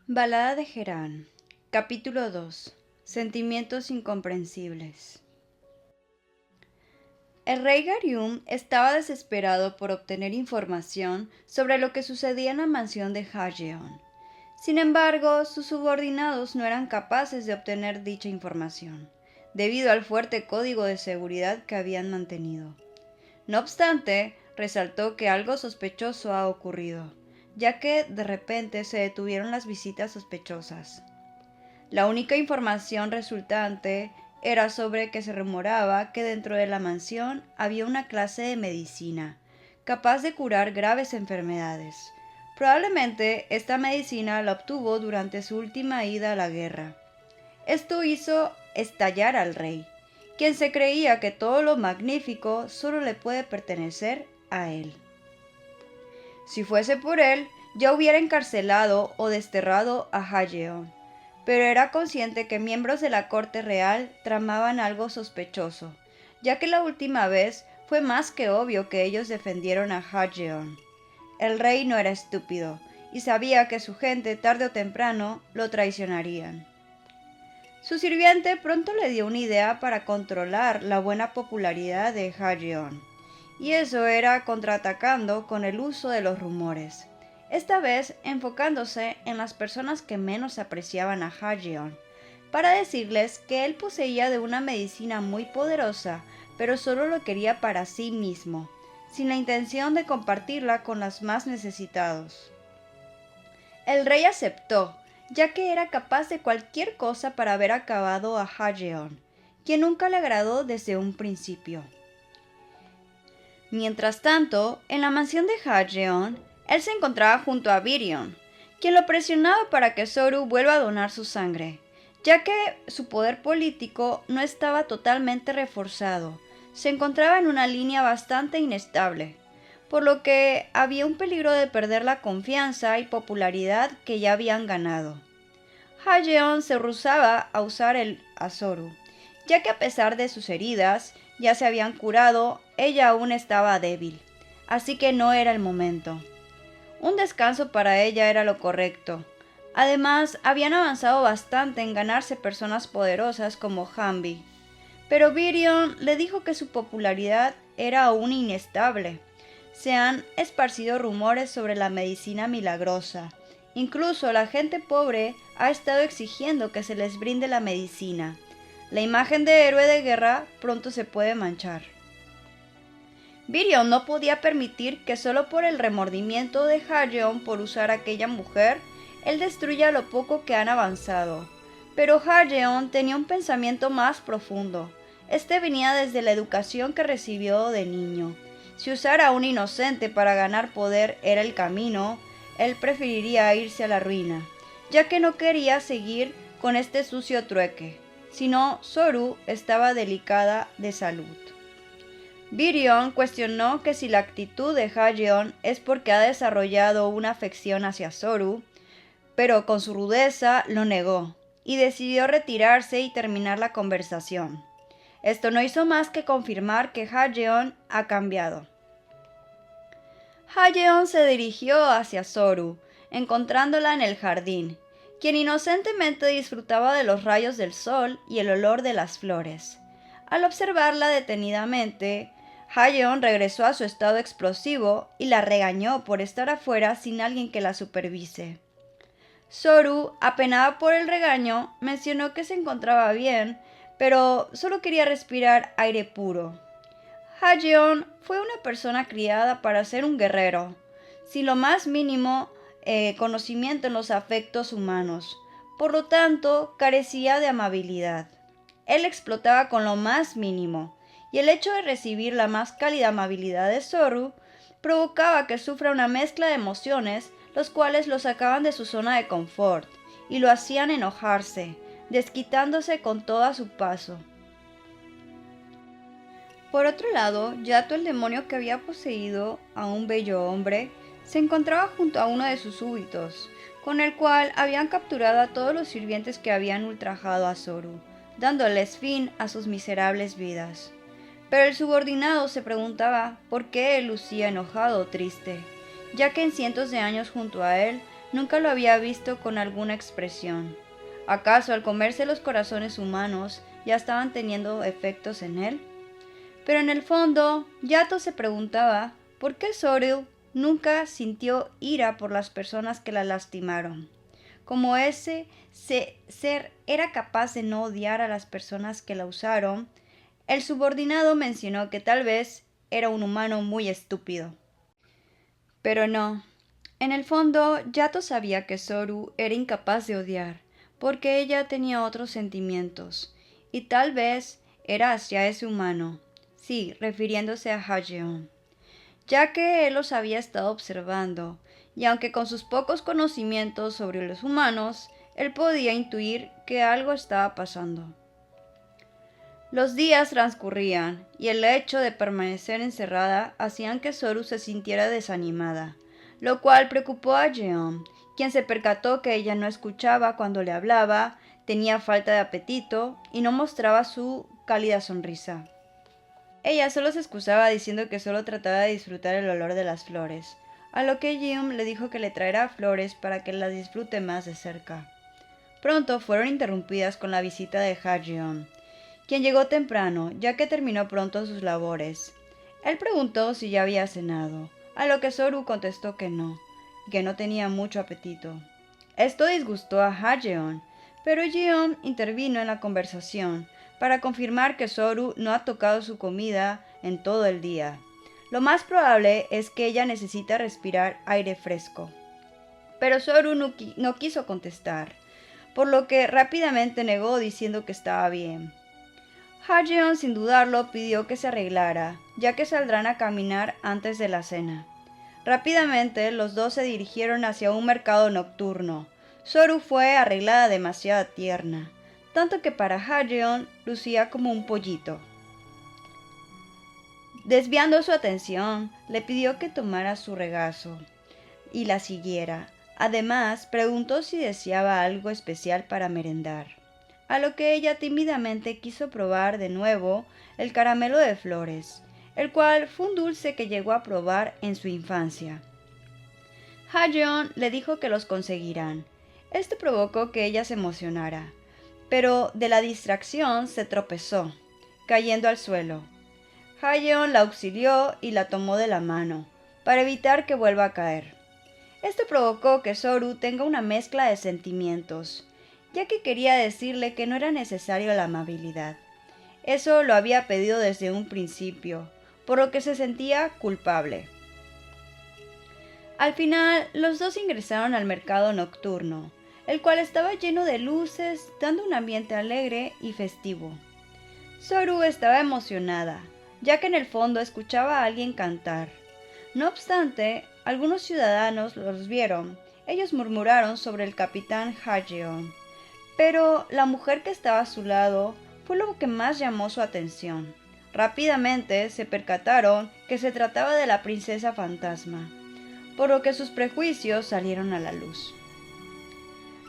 Balada de Gerán. Capítulo 2. Sentimientos incomprensibles. El rey Garium estaba desesperado por obtener información sobre lo que sucedía en la mansión de Hajeon. Sin embargo, sus subordinados no eran capaces de obtener dicha información, debido al fuerte código de seguridad que habían mantenido. No obstante, resaltó que algo sospechoso ha ocurrido, ya que de repente se detuvieron las visitas sospechosas. La única información resultante era sobre que se rumoraba que dentro de la mansión había una clase de medicina capaz de curar graves enfermedades. Probablemente esta medicina la obtuvo durante su última ida a la guerra. Esto hizo estallar al rey, quien se creía que todo lo magnífico solo le puede pertenecer a él. Si fuese por él, ya hubiera encarcelado o desterrado a Hajeon, pero era consciente que miembros de la corte real tramaban algo sospechoso, ya que la última vez fue más que obvio que ellos defendieron a Hajeon. El rey no era estúpido, y sabía que su gente tarde o temprano lo traicionarían. Su sirviente pronto le dio una idea para controlar la buena popularidad de Hajeon, y eso era contraatacando con el uso de los rumores, esta vez enfocándose en las personas que menos apreciaban a Hajeon, para decirles que él poseía de una medicina muy poderosa, pero solo lo quería para sí mismo, sin la intención de compartirla con los más necesitados. El rey aceptó, ya que era capaz de cualquier cosa para haber acabado a Hajeon, quien nunca le agradó desde un principio. Mientras tanto, en la mansión de Hajeon, él se encontraba junto a Virion, quien lo presionaba para que Zoru vuelva a donar su sangre, ya que su poder político no estaba totalmente reforzado, se encontraba en una línea bastante inestable, por lo que había un peligro de perder la confianza y popularidad que ya habían ganado. Hajeon se rehusaba a usar a Zoru, ya que a pesar de sus heridas ya se habían curado, ella aún estaba débil, así que no era el momento. Un descanso para ella era lo correcto. Además, habían avanzado bastante en ganarse personas poderosas como Hambi, pero Virion le dijo que su popularidad era aún inestable. Se han esparcido rumores sobre la medicina milagrosa. Incluso la gente pobre ha estado exigiendo que se les brinde la medicina. La imagen de héroe de guerra pronto se puede manchar. Virion no podía permitir que solo por el remordimiento de Hajeon por usar a aquella mujer, él destruya lo poco que han avanzado. Pero Hajeon tenía un pensamiento más profundo. Este venía desde la educación que recibió de niño. Si usar a un inocente para ganar poder era el camino, él preferiría irse a la ruina, ya que no quería seguir con este sucio trueque. Sino Zoru estaba delicada de salud. Virion cuestionó que si la actitud de Hajeon es porque ha desarrollado una afección hacia Zoru, pero con su rudeza lo negó y decidió retirarse y terminar la conversación. Esto no hizo más que confirmar que Hajeon ha cambiado. Hajeon se dirigió hacia Zoru, encontrándola en el jardín, quien inocentemente disfrutaba de los rayos del sol y el olor de las flores. Al observarla detenidamente, Hajeon regresó a su estado explosivo y la regañó por estar afuera sin alguien que la supervise. Zoru, apenada por el regaño, mencionó que se encontraba bien, pero solo quería respirar aire puro. Hajeon fue una persona criada para ser un guerrero, sin lo más mínimo conocimiento en los afectos humanos, por lo tanto carecía de amabilidad. Él explotaba con lo más mínimo, y el hecho de recibir la más cálida amabilidad de Zoru provocaba que sufra una mezcla de emociones, los cuales lo sacaban de su zona de confort y lo hacían enojarse, desquitándose con todo a su paso. Por otro lado, Yato, el demonio que había poseído a un bello hombre, se encontraba junto a uno de sus súbditos, con el cual habían capturado a todos los sirvientes que habían ultrajado a Zoru, dándoles fin a sus miserables vidas. Pero el subordinado se preguntaba por qué él lucía enojado o triste, ya que en cientos de años junto a él nunca lo había visto con alguna expresión. ¿Acaso al comerse los corazones humanos ya estaban teniendo efectos en él? Pero en el fondo, Yato se preguntaba por qué Soryu nunca sintió ira por las personas que la lastimaron. Como ser era capaz de no odiar a las personas que la usaron, el subordinado mencionó que tal vez era un humano muy estúpido. Pero no. En el fondo, Yato sabía que Soru era incapaz de odiar, porque ella tenía otros sentimientos, y tal vez era hacia ese humano, sí, refiriéndose a Hajeon, ya que él los había estado observando, y aunque con sus pocos conocimientos sobre los humanos, él podía intuir que algo estaba pasando. Los días transcurrían, y el hecho de permanecer encerrada hacían que Soru se sintiera desanimada, lo cual preocupó a Jeon, quien se percató que ella no escuchaba cuando le hablaba, tenía falta de apetito y no mostraba su cálida sonrisa. Ella solo se excusaba diciendo que solo trataba de disfrutar el olor de las flores, a lo que Jeon le dijo que le traerá flores para que las disfrute más de cerca. Pronto fueron interrumpidas con la visita de Hajeon, quien llegó temprano, ya que terminó pronto sus labores. Él preguntó si ya había cenado, a lo que Soru contestó que no, y que no tenía mucho apetito. Esto disgustó a Hajeon, pero Jeon intervino en la conversación para confirmar que Soru no ha tocado su comida en todo el día. Lo más probable es que ella necesita respirar aire fresco. Pero Soru no quiso contestar, por lo que rápidamente negó diciendo que estaba bien. Hajeon, sin dudarlo, pidió que se arreglara, ya que saldrán a caminar antes de la cena. Rápidamente, los dos se dirigieron hacia un mercado nocturno. Soru fue arreglada demasiado tierna, tanto que para Hajeon lucía como un pollito. Desviando su atención, le pidió que tomara su regazo y la siguiera. Además, preguntó si deseaba algo especial para merendar, a lo que ella tímidamente quiso probar de nuevo el caramelo de flores, el cual fue un dulce que llegó a probar en su infancia. Hajeon le dijo que los conseguirán. Esto provocó que ella se emocionara, pero de la distracción se tropezó, cayendo al suelo. Hajeon la auxilió y la tomó de la mano, para evitar que vuelva a caer. Esto provocó que Soru tenga una mezcla de sentimientos, ya que quería decirle que no era necesario la amabilidad. Eso lo había pedido desde un principio, por lo que se sentía culpable. Al final, los dos ingresaron al mercado nocturno, el cual estaba lleno de luces, dando un ambiente alegre y festivo. Soru estaba emocionada, ya que en el fondo escuchaba a alguien cantar. No obstante, algunos ciudadanos los vieron. Ellos murmuraron sobre el capitán Hajeon, pero la mujer que estaba a su lado fue lo que más llamó su atención. Rápidamente se percataron que se trataba de la princesa fantasma, por lo que sus prejuicios salieron a la luz.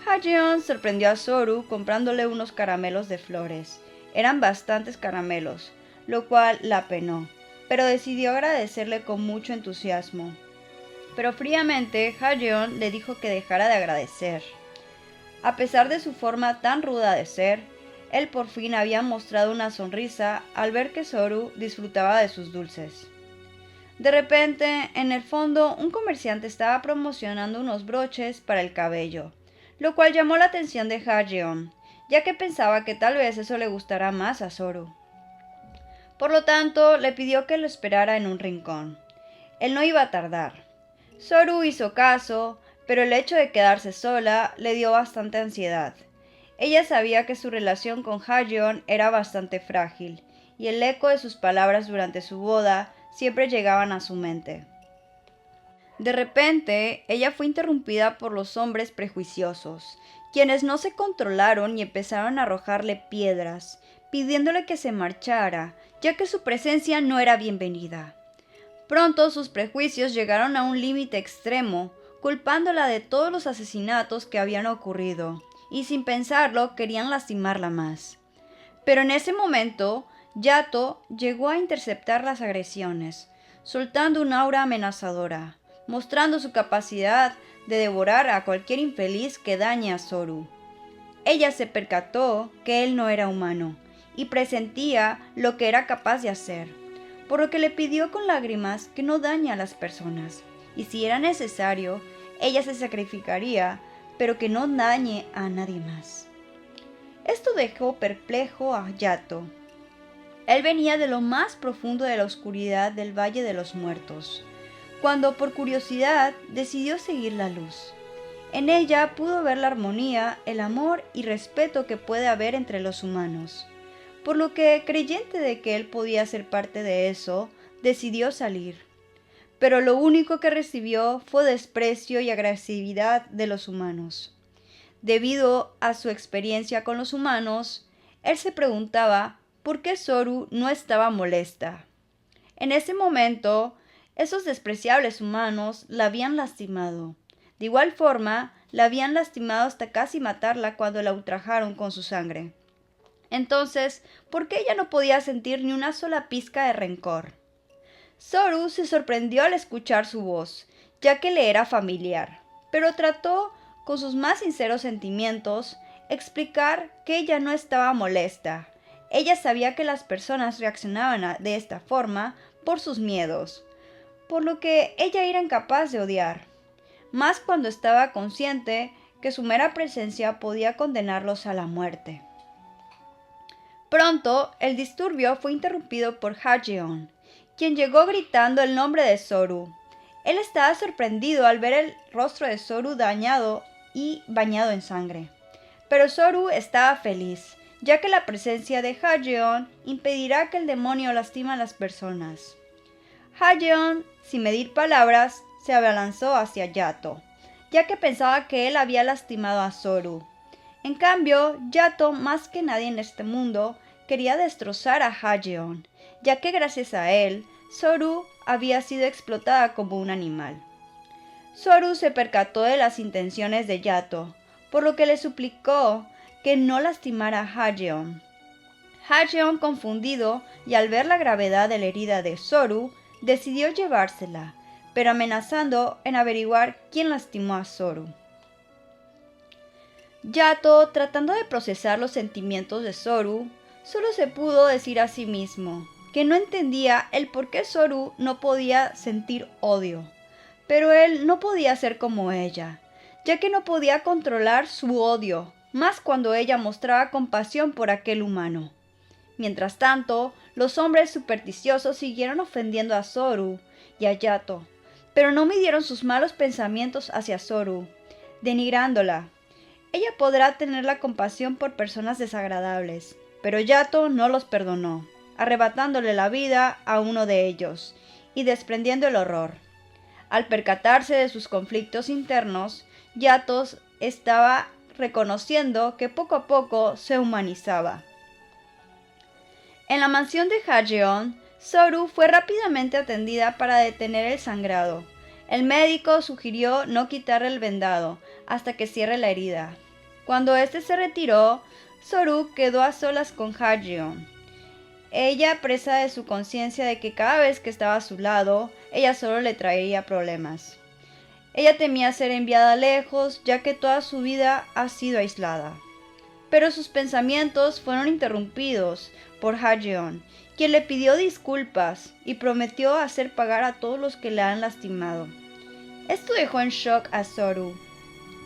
Hajeon sorprendió a Soru comprándole unos caramelos de flores. Eran bastantes caramelos, lo cual la penó, pero decidió agradecerle con mucho entusiasmo. Pero fríamente Hajeon le dijo que dejara de agradecer. A pesar de su forma tan ruda de ser, él por fin había mostrado una sonrisa al ver que Soru disfrutaba de sus dulces. De repente, en el fondo, un comerciante estaba promocionando unos broches para el cabello, lo cual llamó la atención de Hajeon, ya que pensaba que tal vez eso le gustara más a Soru. Por lo tanto, le pidió que lo esperara en un rincón. Él no iba a tardar. Soru hizo caso, pero el hecho de quedarse sola le dio bastante ansiedad. Ella sabía que su relación con Hajeon era bastante frágil, y el eco de sus palabras durante su boda siempre llegaban a su mente. De repente, ella fue interrumpida por los hombres prejuiciosos, quienes no se controlaron y empezaron a arrojarle piedras, pidiéndole que se marchara, ya que su presencia no era bienvenida. Pronto sus prejuicios llegaron a un límite extremo, culpándola de todos los asesinatos que habían ocurrido, y sin pensarlo querían lastimarla más. Pero en ese momento, Yato llegó a interceptar las agresiones, soltando un aura amenazadora, mostrando su capacidad de devorar a cualquier infeliz que dañe a Zoru. Ella se percató que él no era humano y presentía lo que era capaz de hacer, por lo que le pidió con lágrimas que no dañe a las personas, y si era necesario, ella se sacrificaría, pero que no dañe a nadie más. Esto dejó perplejo a Yato. Él venía de lo más profundo de la oscuridad del Valle de los Muertos, cuando por curiosidad decidió seguir la luz. En ella pudo ver la armonía, el amor y respeto que puede haber entre los humanos, por lo que, creyente de que él podía ser parte de eso, decidió salir. Pero lo único que recibió fue desprecio y agresividad de los humanos. Debido a su experiencia con los humanos, él se preguntaba por qué Zoru no estaba molesta. En ese momento, esos despreciables humanos la habían lastimado. De igual forma, la habían lastimado hasta casi matarla cuando la ultrajaron con su sangre. Entonces, ¿por qué ella no podía sentir ni una sola pizca de rencor? Zoru se sorprendió al escuchar su voz, ya que le era familiar, pero trató, con sus más sinceros sentimientos, explicar que ella no estaba molesta. Ella sabía que las personas reaccionaban de esta forma por sus miedos, por lo que ella era incapaz de odiar, más cuando estaba consciente que su mera presencia podía condenarlos a la muerte. Pronto, el disturbio fue interrumpido por Hajeon, quien llegó gritando el nombre de Zoru. Él estaba sorprendido al ver el rostro de Zoru dañado y bañado en sangre. Pero Zoru estaba feliz, ya que la presencia de Hajeon impedirá que el demonio lastime a las personas. Hajeon, sin medir palabras, se abalanzó hacia Yato, ya que pensaba que él había lastimado a Zoru. En cambio, Yato, más que nadie en este mundo, quería destrozar a Hajeon, ya que gracias a él, Zoru había sido explotada como un animal. Zoru se percató de las intenciones de Yato, por lo que le suplicó que no lastimara a Hajeon. Hajeon, confundido y al ver la gravedad de la herida de Zoru, decidió llevársela, pero amenazando en averiguar quién lastimó a Zoru. Yato, tratando de procesar los sentimientos de Zoru, solo se pudo decir a sí mismo que no entendía el por qué Zoru no podía sentir odio, pero él no podía ser como ella, ya que no podía controlar su odio, más cuando ella mostraba compasión por aquel humano. Mientras tanto, los hombres supersticiosos siguieron ofendiendo a Zoru y a Yato, pero no midieron sus malos pensamientos hacia Zoru, denigrándola. Ella podrá tener la compasión por personas desagradables, pero Yato no los perdonó, arrebatándole la vida a uno de ellos y desprendiendo el horror. Al percatarse de sus conflictos internos, Yato estaba reconociendo que poco a poco se humanizaba. En la mansión de Hajeon, Zoru fue rápidamente atendida para detener el sangrado. El médico sugirió no quitarle el vendado hasta que cierre la herida. Cuando éste se retiró, Zoru quedó a solas con Hajeon. Ella, presa de su conciencia de que cada vez que estaba a su lado, ella solo le traería problemas. Ella temía ser enviada lejos, ya que toda su vida ha sido aislada. Pero sus pensamientos fueron interrumpidos por Hajeon, quien le pidió disculpas y prometió hacer pagar a todos los que le han lastimado. Esto dejó en shock a Zoru,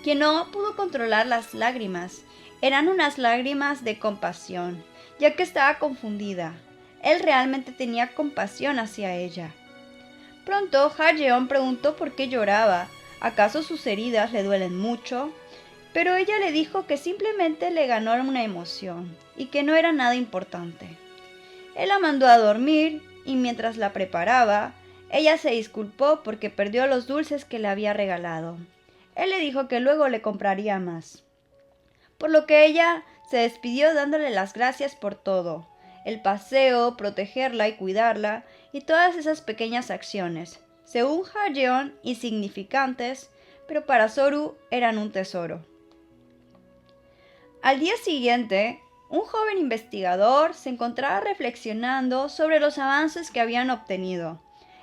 quien no pudo controlar las lágrimas. Eran unas lágrimas de compasión, ya que estaba confundida. Él realmente tenía compasión hacia ella. Pronto, Hajeon preguntó por qué lloraba. ¿Acaso sus heridas le duelen mucho? Pero ella le dijo que simplemente le ganó una emoción y que no era nada importante. Él la mandó a dormir y mientras la preparaba, ella se disculpó porque perdió los dulces que le había regalado. Él le dijo que luego le compraría más, por lo que ella se despidió dándole las gracias por todo, el paseo, protegerla y cuidarla, y todas esas pequeñas acciones, según Hajeon, insignificantes, pero para Zoru eran un tesoro. Al día siguiente, un joven investigador se encontraba reflexionando sobre los avances que habían obtenido.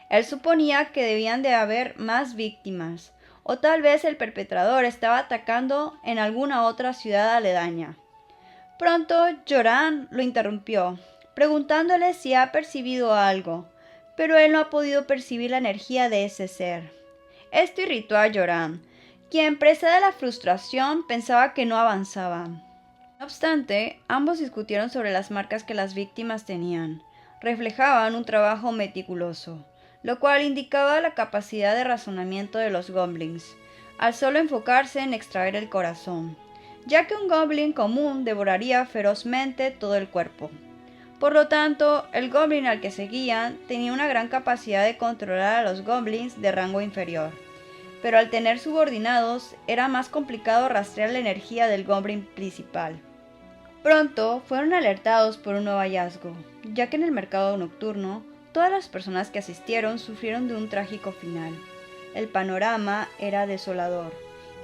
Él suponía que debían de haber más víctimas, o tal vez el perpetrador estaba atacando en alguna otra ciudad aledaña. Pronto Joran lo interrumpió, preguntándole si ha percibido algo, pero él no ha podido percibir la energía de ese ser. Esto irritó a Joran, quien, presa de la frustración, pensaba que no avanzaban. No obstante, ambos discutieron sobre las marcas que las víctimas tenían. Reflejaban un trabajo meticuloso, lo cual indicaba la capacidad de razonamiento de los goblins, al solo enfocarse en extraer el corazón, ya que un goblin común devoraría ferozmente todo el cuerpo. Por lo tanto, el goblin al que seguían tenía una gran capacidad de controlar a los goblins de rango inferior, pero al tener subordinados era más complicado rastrear la energía del goblin principal. Pronto fueron alertados por un nuevo hallazgo, ya que en el mercado nocturno todas las personas que asistieron sufrieron de un trágico final. El panorama era desolador,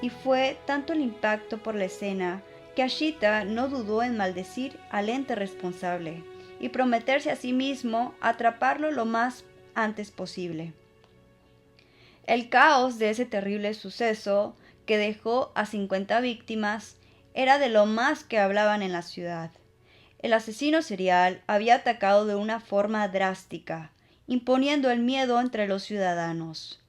y fue tanto el impacto por la escena que Ashita no dudó en maldecir al ente responsable y prometerse a sí mismo atraparlo lo más antes posible. El caos de ese terrible suceso, que dejó a 50 víctimas, era de lo más que hablaban en la ciudad. El asesino serial había atacado de una forma drástica, imponiendo el miedo entre los ciudadanos.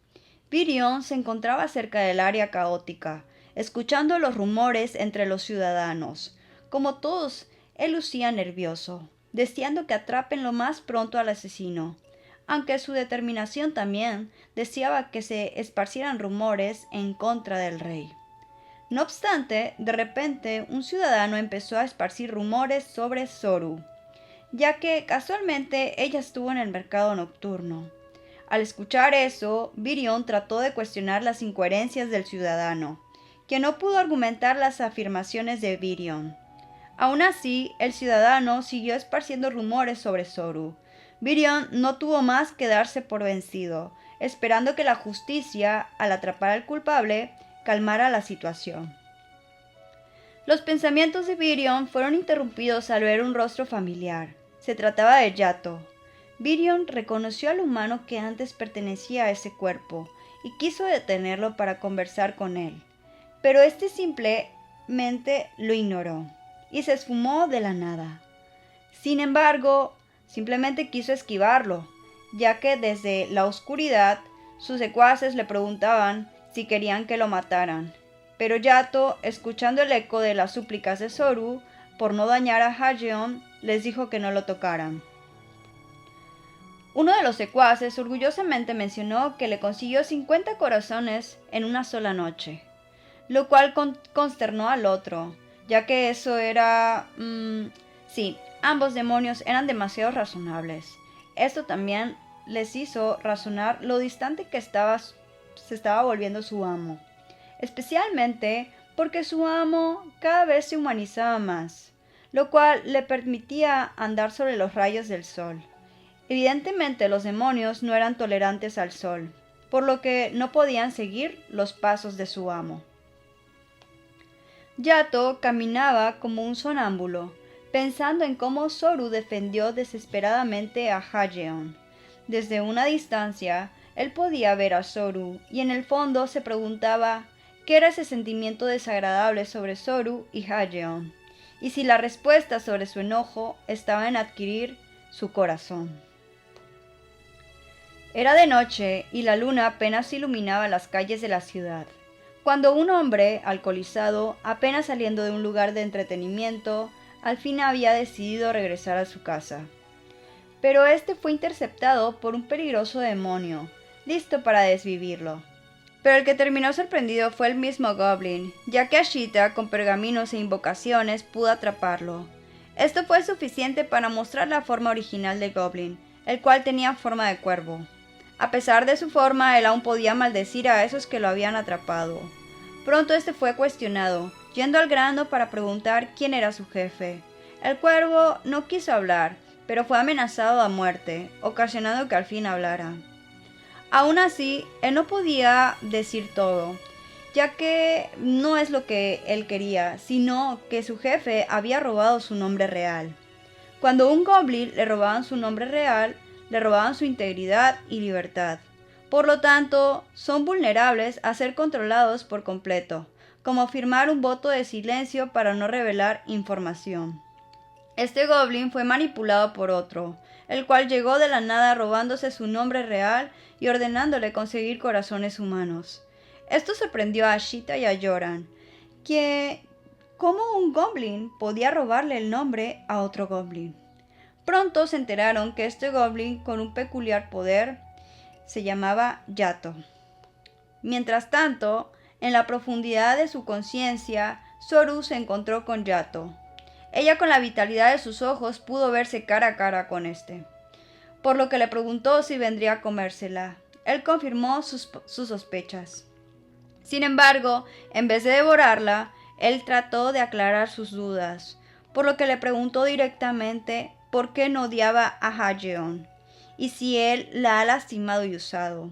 Virion se encontraba cerca del área caótica, escuchando los rumores entre los ciudadanos. Como todos, él lucía nervioso, deseando que atrapen lo más pronto al asesino, aunque su determinación también deseaba que se esparcieran rumores en contra del rey. No obstante, de repente un ciudadano empezó a esparcir rumores sobre Zoru, ya que casualmente ella estuvo en el mercado nocturno. Al escuchar eso, Virion trató de cuestionar las incoherencias del ciudadano, que no pudo argumentar las afirmaciones de Virion. Aún así, el ciudadano siguió esparciendo rumores sobre Zoru. Virion no tuvo más que darse por vencido, esperando que la justicia, al atrapar al culpable, calmara la situación. Los pensamientos de Virion fueron interrumpidos al ver un rostro familiar. Se trataba de Yato. Virion reconoció al humano que antes pertenecía a ese cuerpo y quiso detenerlo para conversar con él, pero este simplemente lo ignoró y se esfumó de la nada. Sin embargo, simplemente quiso esquivarlo, ya que desde la oscuridad sus secuaces le preguntaban si querían que lo mataran. Pero Yato, escuchando el eco de las súplicas de Zoru por no dañar a Hajeon, les dijo que no lo tocaran. Uno de los secuaces orgullosamente mencionó que le consiguió 50 corazones en una sola noche, lo cual consternó al otro, ya que eso era... sí, ambos demonios eran demasiado razonables. Esto también les hizo razonar lo distante que se estaba volviendo su amo, especialmente porque su amo cada vez se humanizaba más, lo cual le permitía andar sobre los rayos del sol. Evidentemente los demonios no eran tolerantes al sol, por lo que no podían seguir los pasos de su amo. Yato caminaba como un sonámbulo, pensando en cómo Zoru defendió desesperadamente a Hajeon. Desde una distancia, él podía ver a Zoru y en el fondo se preguntaba qué era ese sentimiento desagradable sobre Zoru y Hajeon, y si la respuesta sobre su enojo estaba en adquirir su corazón. Era de noche y la luna apenas iluminaba las calles de la ciudad, cuando un hombre, alcoholizado, apenas saliendo de un lugar de entretenimiento, al fin había decidido regresar a su casa. Pero este fue interceptado por un peligroso demonio, listo para desvivirlo. Pero el que terminó sorprendido fue el mismo Goblin, ya que Ashita, con pergaminos e invocaciones, pudo atraparlo. Esto fue suficiente para mostrar la forma original del Goblin, el cual tenía forma de cuervo. A pesar de su forma, él aún podía maldecir a esos que lo habían atrapado. Pronto este fue cuestionado, yendo al grano para preguntar quién era su jefe. El cuervo no quiso hablar, pero fue amenazado a muerte, ocasionando que al fin hablara. Aún así, él no podía decir todo, ya que no es lo que él quería, sino que su jefe había robado su nombre real. Cuando a un goblin le robaban su nombre real, le robaban su integridad y libertad. Por lo tanto, son vulnerables a ser controlados por completo, como firmar un voto de silencio para no revelar información. Este goblin fue manipulado por otro, el cual llegó de la nada robándose su nombre real y ordenándole conseguir corazones humanos. Esto sorprendió a Ashita y a Joran, que cómo un goblin podía robarle el nombre a otro goblin. Pronto se enteraron que este goblin con un peculiar poder se llamaba Yato. Mientras tanto, en la profundidad de su conciencia, Zoru se encontró con Yato. Ella con la vitalidad de sus ojos pudo verse cara a cara con este, por lo que le preguntó si vendría a comérsela. Él confirmó sus sospechas. Sin embargo, en vez de devorarla, él trató de aclarar sus dudas, por lo que le preguntó directamente por qué no odiaba a Hajeon y si él la ha lastimado y usado.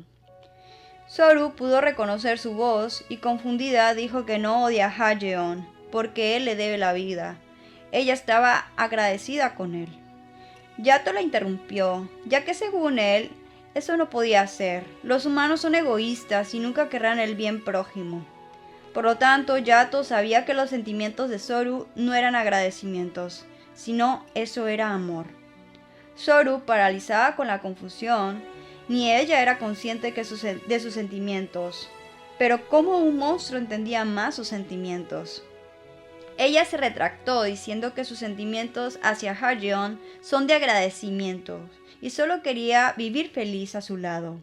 Zoru pudo reconocer su voz y confundida dijo que no odia a Hajeon porque él le debe la vida. Ella estaba agradecida con él. Yato la interrumpió, ya que según él, eso no podía ser. Los humanos son egoístas y nunca querrán el bien prójimo. Por lo tanto, Yato sabía que los sentimientos de Zoru no eran agradecimientos, sino eso era amor. Zoru, paralizada con la confusión, ni ella era consciente de sus sentimientos, pero cómo un monstruo entendía más sus sentimientos. Ella se retractó diciendo que sus sentimientos hacia Hajeon son de agradecimiento y solo quería vivir feliz a su lado.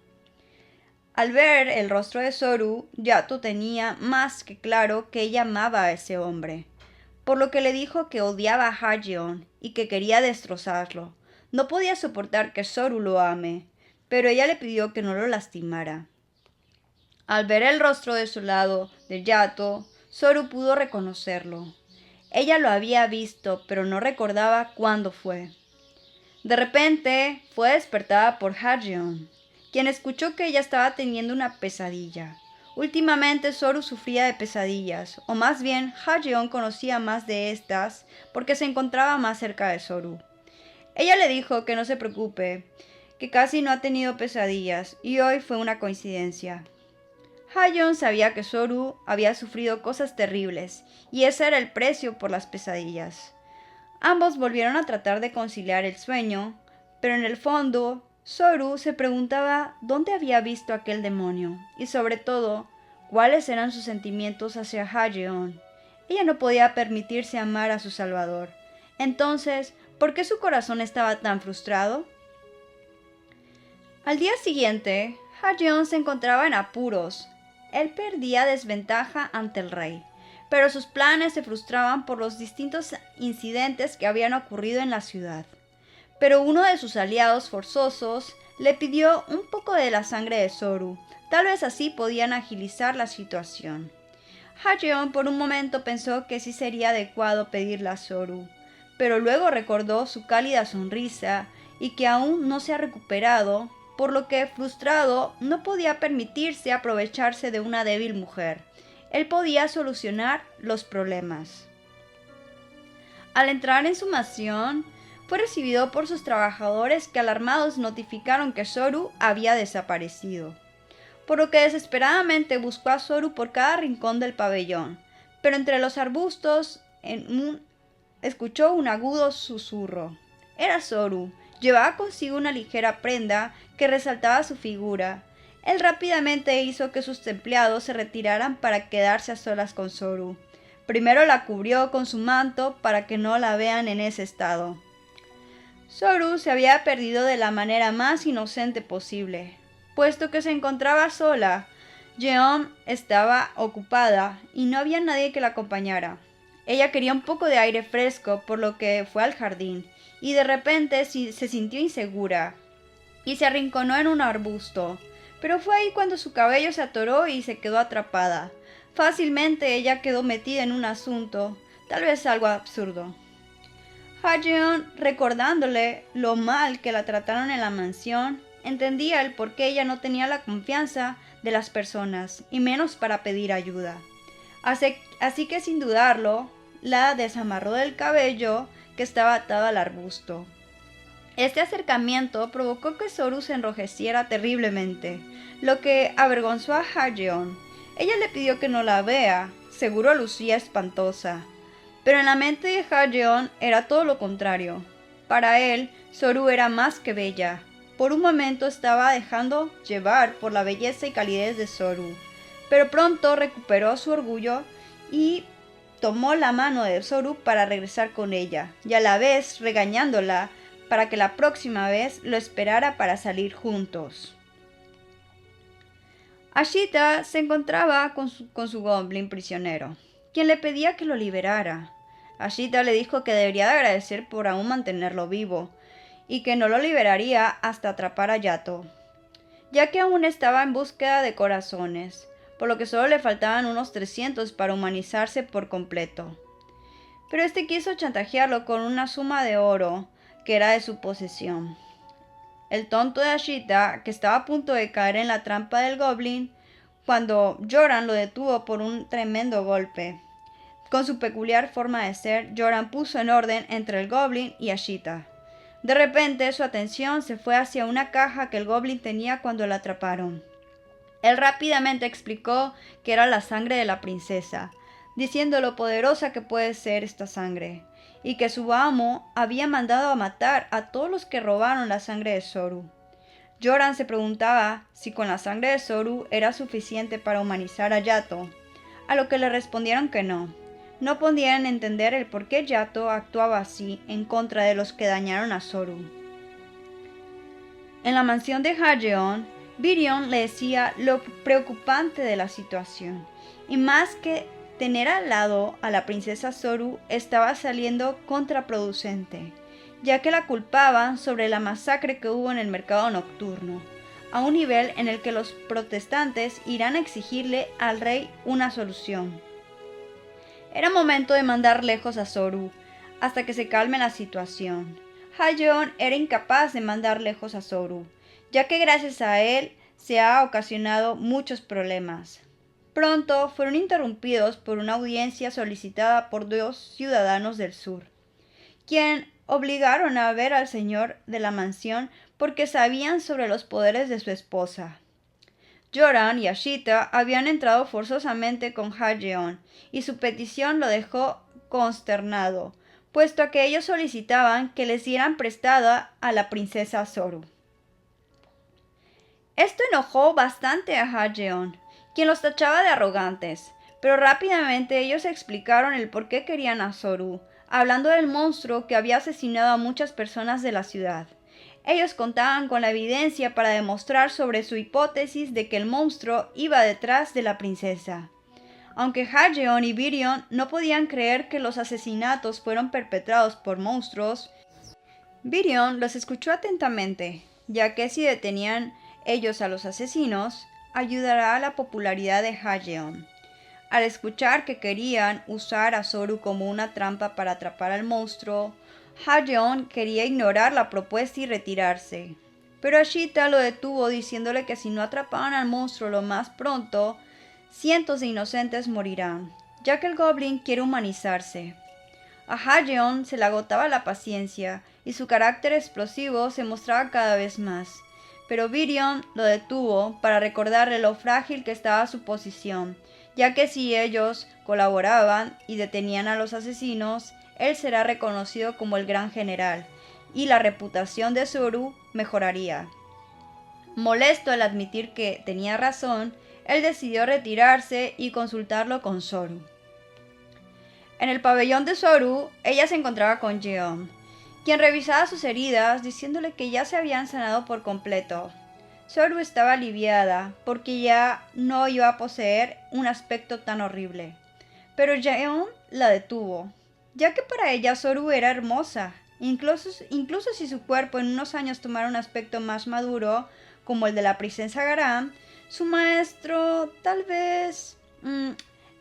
Al ver el rostro de Zoru, Yato tenía más que claro que ella amaba a ese hombre, por lo que le dijo que odiaba a Hajeon y que quería destrozarlo. No podía soportar que Zoru lo ame, pero ella le pidió que no lo lastimara. Al ver el rostro desolado de Yato, Zoru pudo reconocerlo. Ella lo había visto, pero no recordaba cuándo fue. De repente, fue despertada por Hajeon, quien escuchó que ella estaba teniendo una pesadilla. Últimamente Zoru sufría de pesadillas, o más bien Hajeon conocía más de estas porque se encontraba más cerca de Zoru. Ella le dijo que no se preocupe, que casi no ha tenido pesadillas y hoy fue una coincidencia. Hajeon sabía que Zoru había sufrido cosas terribles y ese era el precio por las pesadillas. Ambos volvieron a tratar de conciliar el sueño, pero en el fondo, Zoru se preguntaba dónde había visto aquel demonio y sobre todo, cuáles eran sus sentimientos hacia Hajeon. Ella no podía permitirse amar a su salvador. Entonces, ¿por qué su corazón estaba tan frustrado? Al día siguiente, Hajeon se encontraba en apuros. Él perdía desventaja ante el rey, pero sus planes se frustraban por los distintos incidentes que habían ocurrido en la ciudad. Pero uno de sus aliados forzosos le pidió un poco de la sangre de Zoru. Tal vez así podían agilizar la situación. Hajeon por un momento pensó que sí sería adecuado pedirla a Zoru, pero luego recordó su cálida sonrisa y que aún no se ha recuperado, por lo que, frustrado, no podía permitirse aprovecharse de una débil mujer. Él podía solucionar los problemas. Al entrar en su mansión, fue recibido por sus trabajadores que alarmados notificaron que Zoru había desaparecido, por lo que desesperadamente buscó a Zoru por cada rincón del pabellón, pero entre los arbustos escuchó un agudo susurro. Era Zoru. Llevaba consigo una ligera prenda que resaltaba su figura. Él rápidamente hizo que sus empleados se retiraran para quedarse a solas con Zoru. Primero la cubrió con su manto para que no la vean en ese estado. Zoru se había perdido de la manera más inocente posible, puesto que se encontraba sola. Jeon estaba ocupada y no había nadie que la acompañara. Ella quería un poco de aire fresco, por lo que fue al jardín, y de repente se sintió insegura y se arrinconó en un arbusto. Pero fue ahí cuando su cabello se atoró y se quedó atrapada. Fácilmente ella quedó metida en un asunto, tal vez algo absurdo. Hajeon, recordándole lo mal que la trataron en la mansión, entendía el por qué ella no tenía la confianza de las personas, y menos para pedir ayuda. Así que sin dudarlo, la desamarró del cabello que estaba atado al arbusto. Este acercamiento provocó que Zoru se enrojeciera terriblemente, lo que avergonzó a Hajeon. Ella le pidió que no la vea, seguro lucía espantosa. Pero en la mente de Hajeon era todo lo contrario. Para él, Zoru era más que bella. Por un momento estaba dejando llevar por la belleza y calidez de Zoru, pero pronto recuperó su orgullo y tomó la mano de Zoru para regresar con ella, y a la vez regañándola para que la próxima vez lo esperara para salir juntos. Ashita se encontraba con su goblin prisionero, quien le pedía que lo liberara. Ashita le dijo que debería de agradecer por aún mantenerlo vivo, y que no lo liberaría hasta atrapar a Yato, ya que aún estaba en búsqueda de corazones, por lo que solo le faltaban unos 300 para humanizarse por completo. Pero este quiso chantajearlo con una suma de oro que era de su posesión. El tonto de Ashita, que estaba a punto de caer en la trampa del goblin, cuando Joran lo detuvo por un tremendo golpe. Con su peculiar forma de ser, Joran puso en orden entre el goblin y Ashita. De repente su atención se fue hacia una caja que el goblin tenía cuando la atraparon. Él rápidamente explicó que era la sangre de la princesa, diciendo lo poderosa que puede ser esta sangre, y que su amo había mandado a matar a todos los que robaron la sangre de Zoru. Joran se preguntaba si con la sangre de Zoru era suficiente para humanizar a Yato, a lo que le respondieron que no. No podían entender el por qué Yato actuaba así en contra de los que dañaron a Zoru. En la mansión de Hajeon, Virion le decía lo preocupante de la situación, y más que tener al lado a la princesa Zoru estaba saliendo contraproducente, ya que la culpaban sobre la masacre que hubo en el mercado nocturno, a un nivel en el que los protestantes irán a exigirle al rey una solución. Era momento de mandar lejos a Zoru, hasta que se calme la situación. Hajeon era incapaz de mandar lejos a Zoru, ya que gracias a él se ha ocasionado muchos problemas. Pronto fueron interrumpidos por una audiencia solicitada por 2 ciudadanos del sur, quien obligaron a ver al señor de la mansión porque sabían sobre los poderes de su esposa. Joran y Ashita habían entrado forzosamente con Hajeon, y su petición lo dejó consternado, puesto que ellos solicitaban que les dieran prestada a la princesa Zoru. Esto enojó bastante a Hajeon, quien los tachaba de arrogantes, pero rápidamente ellos explicaron el por qué querían a Zoru, hablando del monstruo que había asesinado a muchas personas de la ciudad. Ellos contaban con la evidencia para demostrar sobre su hipótesis de que el monstruo iba detrás de la princesa. Aunque Hajeon y Virion no podían creer que los asesinatos fueron perpetrados por monstruos, Virion los escuchó atentamente, ya que si detenían ellos a los asesinos, ayudará a la popularidad de Hajeon. Al escuchar que querían usar a Zoru como una trampa para atrapar al monstruo, Hajeon quería ignorar la propuesta y retirarse. Pero Ashita lo detuvo diciéndole que si no atrapaban al monstruo lo más pronto, cientos de inocentes morirán, ya que el goblin quiere humanizarse. A Hajeon se le agotaba la paciencia y su carácter explosivo se mostraba cada vez más. Pero Virion lo detuvo para recordarle lo frágil que estaba su posición, ya que si ellos colaboraban y detenían a los asesinos, él será reconocido como el gran general, y la reputación de Zoru mejoraría. Molesto al admitir que tenía razón, él decidió retirarse y consultarlo con Zoru. En el pabellón de Zoru, ella se encontraba con Jeon, quien revisaba sus heridas diciéndole que ya se habían sanado por completo. Zoru estaba aliviada porque ya no iba a poseer un aspecto tan horrible, pero Jeon la detuvo, ya que para ella Zoru era hermosa, incluso si su cuerpo en unos años tomara un aspecto más maduro, como el de la princesa Garam, su maestro tal vez...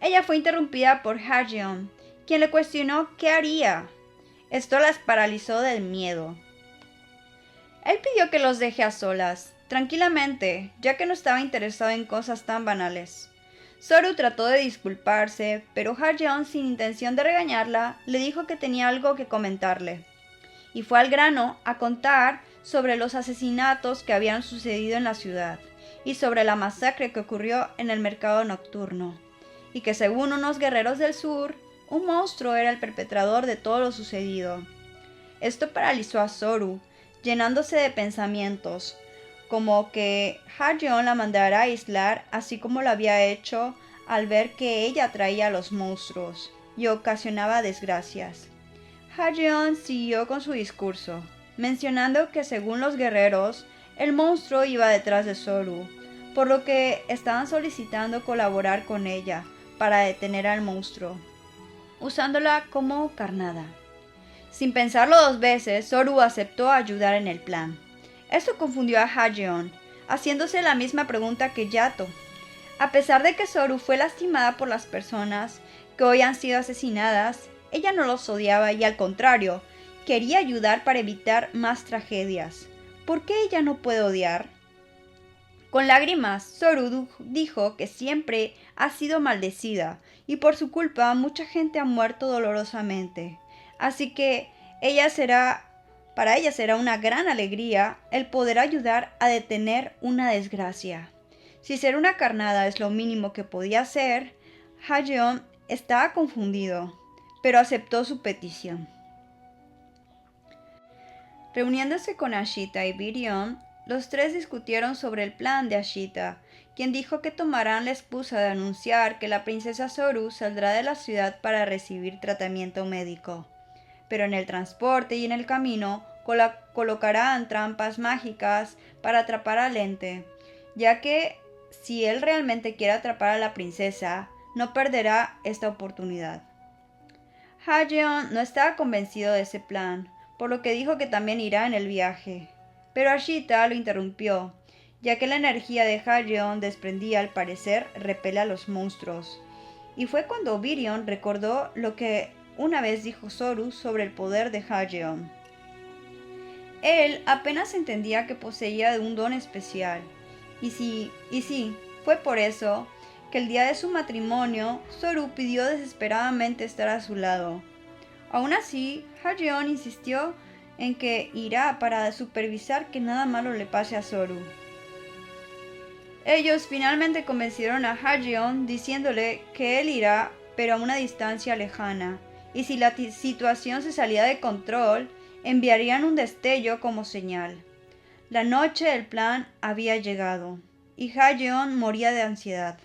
Ella fue interrumpida por Hajeon, quien le cuestionó qué haría. Esto las paralizó del miedo. Él pidió que los deje a solas, tranquilamente, ya que no estaba interesado en cosas tan banales. Zoru trató de disculparse, pero Hajeon, sin intención de regañarla, le dijo que tenía algo que comentarle. y fue al grano a contar sobre los asesinatos que habían sucedido en la ciudad y sobre la masacre que ocurrió en el mercado nocturno, y que según unos guerreros del sur, un monstruo era el perpetrador de todo lo sucedido. Esto paralizó a Zoru, llenándose de pensamientos, como que Ha-jeon la mandara a aislar, así como lo había hecho al ver que ella atraía a los monstruos y ocasionaba desgracias. Ha-jeon siguió con su discurso, mencionando que según los guerreros, el monstruo iba detrás de Zoru, por lo que estaban solicitando colaborar con ella para detener al monstruo, usándola como carnada. Sin pensarlo dos veces, Zoru aceptó ayudar en el plan. Esto confundió a Ha-jeon, haciéndose la misma pregunta que Yato. A pesar de que Zoru fue lastimada por las personas que hoy han sido asesinadas, ella no los odiaba y al contrario, quería ayudar para evitar más tragedias. ¿Por qué ella no puede odiar? Con lágrimas, Zoru dijo que siempre ha sido maldecida y por su culpa mucha gente ha muerto dolorosamente. Así que para ella será una gran alegría el poder ayudar a detener una desgracia. Si ser una carnada es lo mínimo que podía hacer, Ha-jeon estaba confundido, pero aceptó su petición. Reuniéndose con Ashita y Virion, los tres discutieron sobre el plan de Ashita, quien dijo que tomarán la excusa de anunciar que la princesa Zoru saldrá de la ciudad para recibir tratamiento médico. Pero en el transporte y en el camino colocarán trampas mágicas para atrapar al ente, ya que si él realmente quiere atrapar a la princesa, no perderá esta oportunidad. Ha-jeon no estaba convencido de ese plan, por lo que dijo que también irá en el viaje. Pero Ashita lo interrumpió, ya que la energía de Ha-jeon desprendida al parecer repele a los monstruos. Y fue cuando Virion recordó lo que una vez dijo Zoru sobre el poder de Ha-jeon. Él apenas entendía que poseía un don especial. Y sí, fue por eso que el día de su matrimonio, Zoru pidió desesperadamente estar a su lado. Aún así, Ha-jeon insistió en que irá para supervisar que nada malo le pase a Zoru. Ellos finalmente convencieron a Ha-jeon diciéndole que él irá, pero a una distancia lejana, y si la situación se salía de control, enviarían un destello como señal. La noche del plan había llegado, y Ha-jeon moría de ansiedad,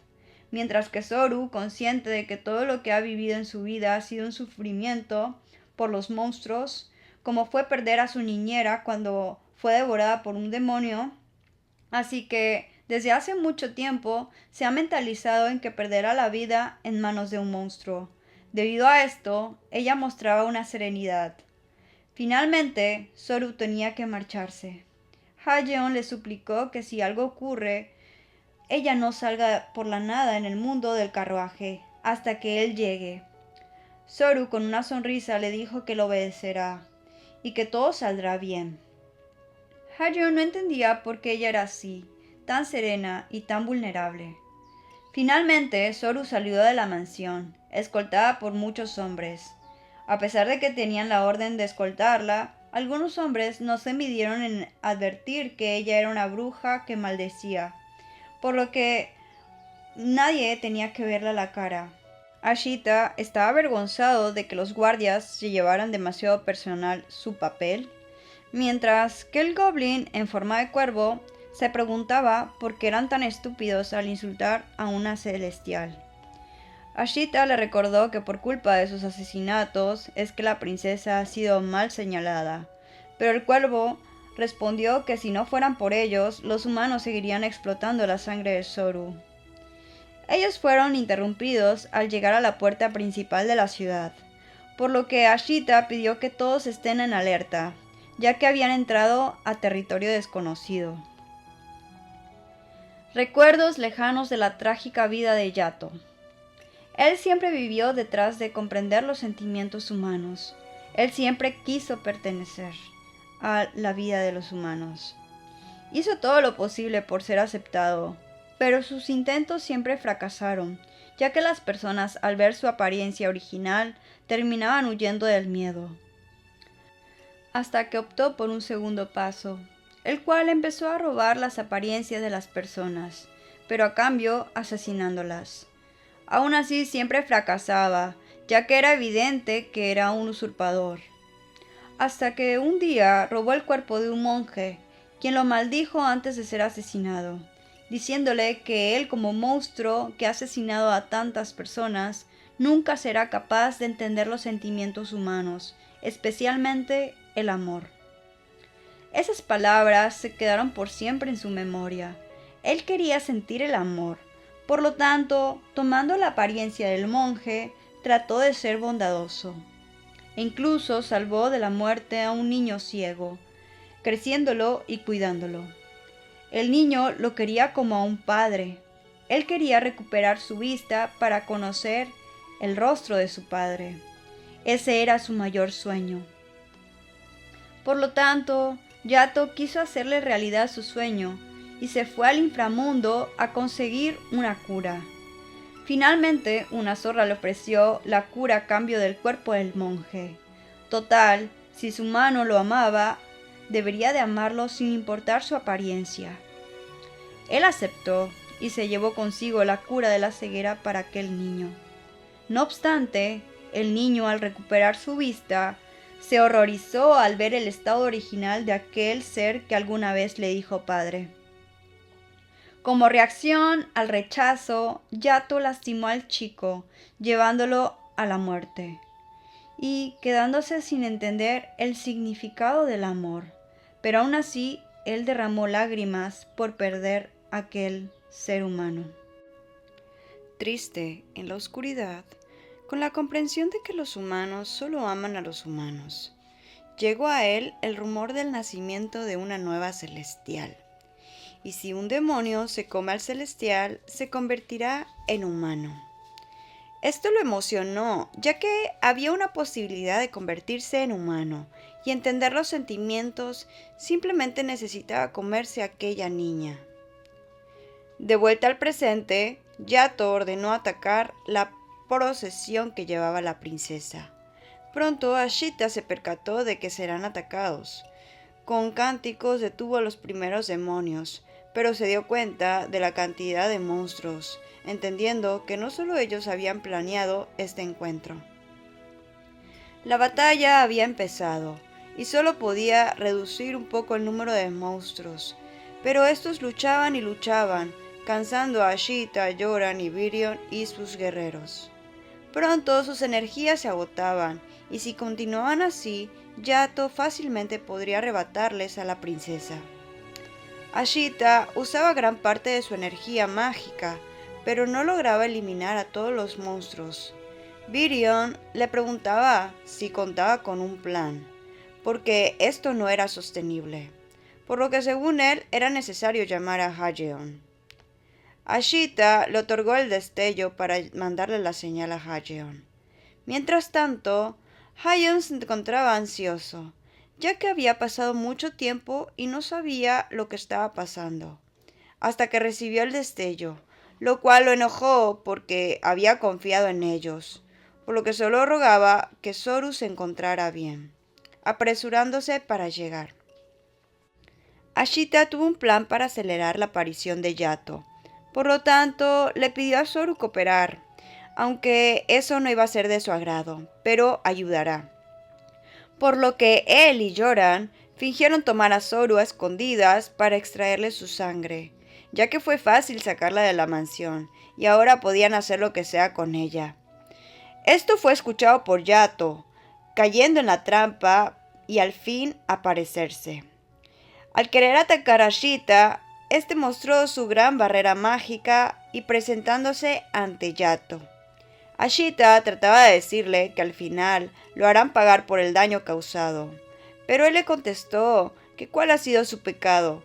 mientras que Zoru, consciente de que todo lo que ha vivido en su vida ha sido un sufrimiento por los monstruos, como fue perder a su niñera cuando fue devorada por un demonio, así que desde hace mucho tiempo se ha mentalizado en que perderá la vida en manos de un monstruo. Debido a esto, ella mostraba una serenidad. Finalmente, Zoru tenía que marcharse. Ha-jeon le suplicó que si algo ocurre, ella no salga por la nada en el mundo del carruaje hasta que él llegue. Zoru con una sonrisa le dijo que lo obedecerá y que todo saldrá bien. Ha-jeon no entendía por qué ella era así, tan serena y tan vulnerable. Finalmente, Zoru salió de la mansión, escoltada por muchos hombres. A pesar de que tenían la orden de escoltarla, algunos hombres no se midieron en advertir que ella era una bruja que maldecía, por lo que nadie tenía que verle la cara. Ashita estaba avergonzado de que los guardias se llevaran demasiado personal su papel, mientras que el goblin en forma de cuervo se preguntaba por qué eran tan estúpidos al insultar a una celestial. Ashita le recordó que por culpa de sus asesinatos es que la princesa ha sido mal señalada, pero el cuervo respondió que si no fueran por ellos, los humanos seguirían explotando la sangre de Zoru. Ellos fueron interrumpidos al llegar a la puerta principal de la ciudad, por lo que Ashita pidió que todos estén en alerta, ya que habían entrado a territorio desconocido. Recuerdos lejanos de la trágica vida de Yato. Él siempre vivió detrás de comprender los sentimientos humanos. Él siempre quiso pertenecer a la vida de los humanos. Hizo todo lo posible por ser aceptado, pero sus intentos siempre fracasaron, ya que las personas al ver su apariencia original terminaban huyendo del miedo. hasta que optó por un segundo paso, el cual empezó a robar las apariencias de las personas, pero a cambio asesinándolas. Aún así siempre fracasaba, ya que era evidente que era un usurpador. Hasta que un día robó el cuerpo de un monje, quien lo maldijo antes de ser asesinado, diciéndole que él, como monstruo que ha asesinado a tantas personas, nunca será capaz de entender los sentimientos humanos, especialmente el amor. Esas palabras se quedaron por siempre en su memoria. Él quería sentir el amor. Por lo tanto, tomando la apariencia del monje, trató de ser bondadoso. E incluso salvó de la muerte a un niño ciego, creciéndolo y cuidándolo. El niño lo quería como a un padre. Él quería recuperar su vista para conocer el rostro de su padre. Ese era su mayor sueño. Por lo tanto, Yato quiso hacerle realidad su sueño y se fue al inframundo a conseguir una cura. Finalmente, una zorra le ofreció la cura a cambio del cuerpo del monje. Total, si su mano lo amaba, debería de amarlo sin importar su apariencia. Él aceptó y se llevó consigo la cura de la ceguera para aquel niño. No obstante, el niño, al recuperar su vista, se horrorizó al ver el estado original de aquel ser que alguna vez le dijo padre. Como reacción al rechazo, Yato lastimó al chico, llevándolo a la muerte, y quedándose sin entender el significado del amor. Pero aún así, él derramó lágrimas por perder a aquel ser humano. Triste, en la oscuridad, con la comprensión de que los humanos solo aman a los humanos, llegó a él el rumor del nacimiento de una nueva celestial. Y si un demonio se come al celestial, se convertirá en humano. Esto lo emocionó, ya que había una posibilidad de convertirse en humano, y entender los sentimientos simplemente necesitaba comerse a aquella niña. De vuelta al presente, Yato ordenó atacar la procesión que llevaba la princesa. Pronto Ashita se percató de que serán atacados. Con cánticos detuvo a los primeros demonios, pero se dio cuenta de la cantidad de monstruos, entendiendo que no solo ellos habían planeado este encuentro. La batalla había empezado, y solo podía reducir un poco el número de monstruos, pero estos luchaban y luchaban, cansando a Ashita, Yoran y Virion y sus guerreros. Pronto sus energías se agotaban, y si continuaban así, Yato fácilmente podría arrebatarles a la princesa. Ashita usaba gran parte de su energía mágica, pero no lograba eliminar a todos los monstruos. Virion le preguntaba si contaba con un plan, porque esto no era sostenible, por lo que según él era necesario llamar a Hajeon. Ashita le otorgó el destello para mandarle la señal a Hajeon. Mientras tanto, Hajeon se encontraba ansioso, ya que había pasado mucho tiempo y no sabía lo que estaba pasando, hasta que recibió el destello, lo cual lo enojó porque había confiado en ellos, por lo que solo rogaba que Zoru se encontrara bien, apresurándose para llegar. Ashita tuvo un plan para acelerar la aparición de Yato, por lo tanto le pidió a Zoru cooperar, aunque eso no iba a ser de su agrado, pero ayudará. Por lo que él y Yoran fingieron tomar a Zoru a escondidas para extraerle su sangre, ya que fue fácil sacarla de la mansión, y ahora podían hacer lo que sea con ella. Esto fue escuchado por Yato, cayendo en la trampa y al fin aparecerse. Al querer atacar a Ashita, este mostró su gran barrera mágica y presentándose ante Yato. Ashita trataba de decirle que al final lo harán pagar por el daño causado, pero él le contestó que cuál ha sido su pecado.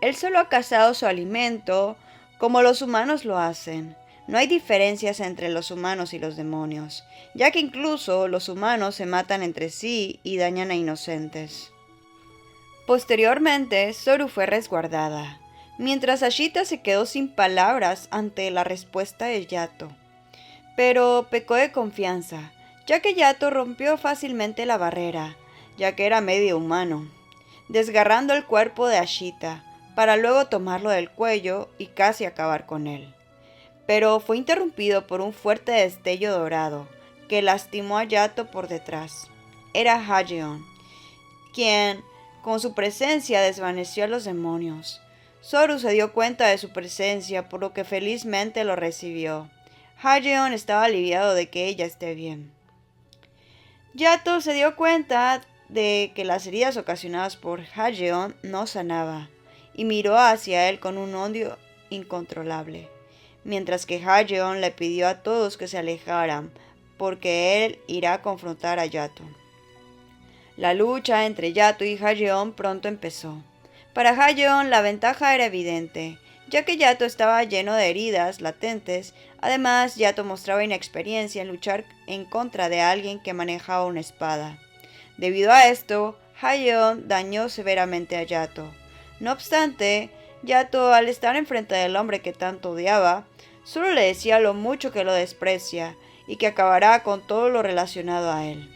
Él solo ha cazado su alimento como los humanos lo hacen. No hay diferencias entre los humanos y los demonios, ya que incluso los humanos se matan entre sí y dañan a inocentes. Posteriormente, Zoru fue resguardada, mientras Ashita se quedó sin palabras ante la respuesta de Yato. Pero pecó de confianza, ya que Yato rompió fácilmente la barrera, ya que era medio humano, desgarrando el cuerpo de Ashita, para luego tomarlo del cuello y casi acabar con él. Pero fue interrumpido por un fuerte destello dorado, que lastimó a Yato por detrás. Era Hajeon, quien, con su presencia, desvaneció a los demonios. Zoru se dio cuenta de su presencia, por lo que felizmente lo recibió. Hajeon estaba aliviado de que ella esté bien. Yato se dio cuenta de que las heridas ocasionadas por Hajeon no sanaba, y miró hacia él con un odio incontrolable, mientras que Hajeon le pidió a todos que se alejaran, porque él irá a confrontar a Yato. La lucha entre Yato y Hajeon pronto empezó. Para Hajeon la ventaja era evidente, ya que Yato estaba lleno de heridas latentes. Además, Yato mostraba inexperiencia en luchar en contra de alguien que manejaba una espada. Debido a esto, Hajeon dañó severamente a Yato. No obstante, Yato, al estar enfrente del hombre que tanto odiaba, solo le decía lo mucho que lo desprecia y que acabará con todo lo relacionado a él.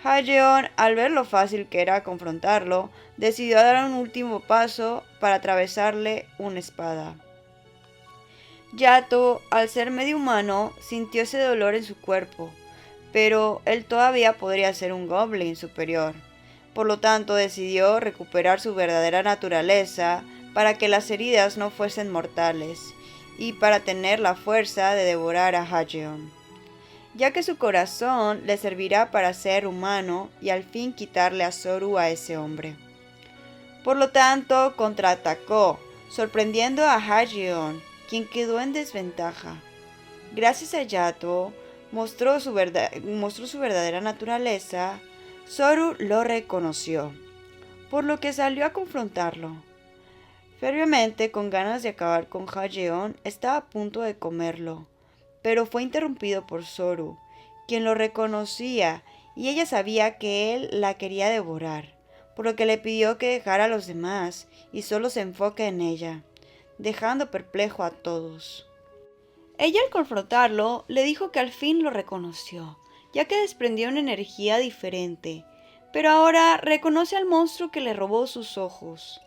Hajeon, al ver lo fácil que era confrontarlo, decidió dar un último paso para atravesarle una espada. Yato, al ser medio humano, sintió ese dolor en su cuerpo, pero él todavía podría ser un goblin superior. Por lo tanto, decidió recuperar su verdadera naturaleza para que las heridas no fuesen mortales y para tener la fuerza de devorar a Hajeon, ya que su corazón le servirá para ser humano y al fin quitarle a Zoru a ese hombre. Por lo tanto, contraatacó, sorprendiendo a Hajeon, quien quedó en desventaja. Gracias a Yato, mostró su verdadera naturaleza. Zoru lo reconoció, por lo que salió a confrontarlo. Ferviamente, con ganas de acabar con Hajeon, estaba a punto de comerlo, pero fue interrumpido por Zoru, quien lo reconocía, y ella sabía que él la quería devorar, por lo que le pidió que dejara a los demás y solo se enfoque en ella, dejando perplejo a todos. Ella, al confrontarlo, le dijo que al fin lo reconoció, ya que desprendía una energía diferente, pero ahora reconoce al monstruo que le robó sus ojos.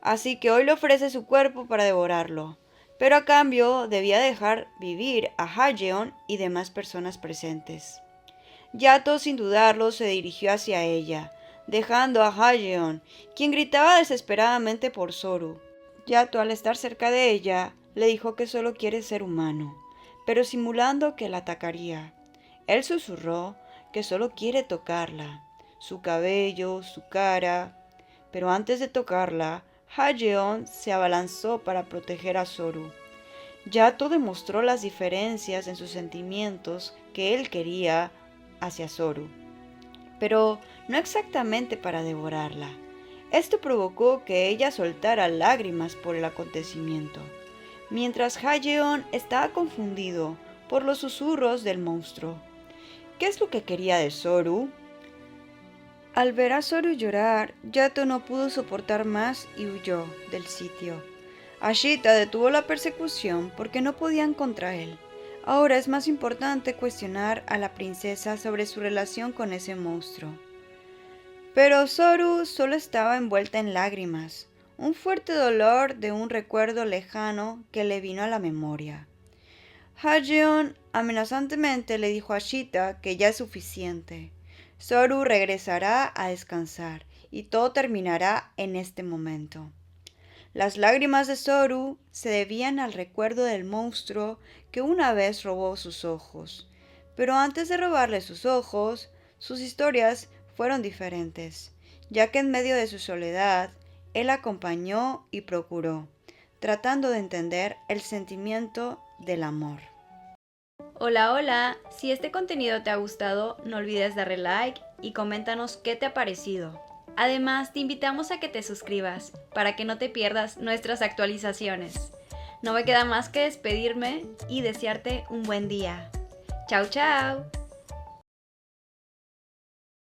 Así que hoy le ofrece su cuerpo para devorarlo, pero a cambio debía dejar vivir a Hajeon y demás personas presentes. Yato, sin dudarlo, se dirigió hacia ella, dejando a Hajeon, quien gritaba desesperadamente por Zoru. Yato, al estar cerca de ella, le dijo que solo quiere ser humano, pero simulando que la atacaría. Él susurró que solo quiere tocarla, su cabello, su cara, pero antes de tocarla, Hajeon se abalanzó para proteger a Zoru. Yato demostró las diferencias en sus sentimientos que él quería hacia Zoru, pero no exactamente para devorarla. Esto provocó que ella soltara lágrimas por el acontecimiento, mientras Hajeon estaba confundido por los susurros del monstruo. ¿Qué es lo que quería de Zoru? Al ver a Zoru llorar, Yato no pudo soportar más y huyó del sitio. Ashita detuvo la persecución porque no podían contra él. Ahora es más importante cuestionar a la princesa sobre su relación con ese monstruo. Pero Zoru solo estaba envuelta en lágrimas, un fuerte dolor de un recuerdo lejano que le vino a la memoria. Hajeon amenazantemente le dijo a Ashita que ya es suficiente. Zoru regresará a descansar y todo terminará en este momento. Las lágrimas de Zoru se debían al recuerdo del monstruo que una vez robó sus ojos. Pero antes de robarle sus ojos, sus historias fueron diferentes, ya que en medio de su soledad, él acompañó y procuró, tratando de entender el sentimiento del amor. Hola, hola, si este contenido te ha gustado, no olvides darle like y coméntanos qué te ha parecido. Además, te invitamos a que te suscribas para que no te pierdas nuestras actualizaciones. No me queda más que despedirme y desearte un buen día. Chao, chao.